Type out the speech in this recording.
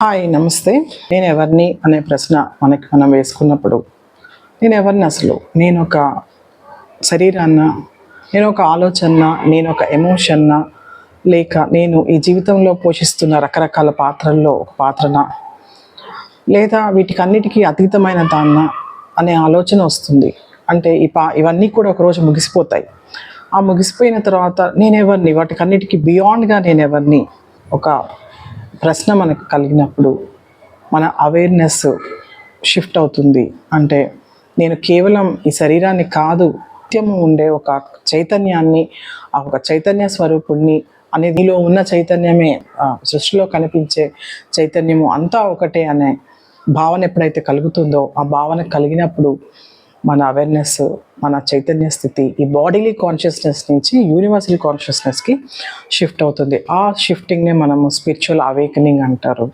Hi నమస్తే. నేను ఎవరిని అనే ప్రశ్న మనం వేసుకున్నప్పుడు నేను ఎవరిని అసలు? నేను ఒక శరీరాన్న, నేను ఒక ఆలోచన, నేను ఒక ఎమోషన్నా, లేక నేను ఈ జీవితంలో పోషిస్తున్న రకరకాల పాత్రల్లో ఒక పాత్రనా, లేదా వీటికన్నిటికీ అతీతమైన దాన్న అనే ఆలోచన వస్తుంది. అంటే ఇవన్నీ కూడా ఒకరోజు ముగిసిపోతాయి. ఆ ముగిసిపోయిన తర్వాత నేనెవరిని, వాటికన్నిటికీ బియాండ్గా నేనెవరిని ఒక ప్రశ్న మనకు కలిగినప్పుడు మన అవేర్నెస్ షిఫ్ట్ అవుతుంది. అంటే నేను కేవలం ఈ శరీరాన్ని కాదు, నిత్యము ఉండే ఒక చైతన్యాన్ని, ఆ ఒక చైతన్య స్వరూపుణ్ణి అనేది, నీలో ఉన్న చైతన్యమే సృష్టిలో కనిపించే చైతన్యము అంతా ఒకటే అనే భావన ఎప్పుడైతే కలుగుతుందో, ఆ భావన కలిగినప్పుడు మన అవేర్నెస్, మన చైతన్య స్థితి ఈ బాడీలీ కాన్షియస్నెస్ నుంచి యూనివర్సల్ కాన్షియస్నెస్కి షిఫ్ట్ అవుతుంది. ఆ షిఫ్టింగ్నే మనము స్పిరిచువల్ అవేకనింగ్ అంటారు.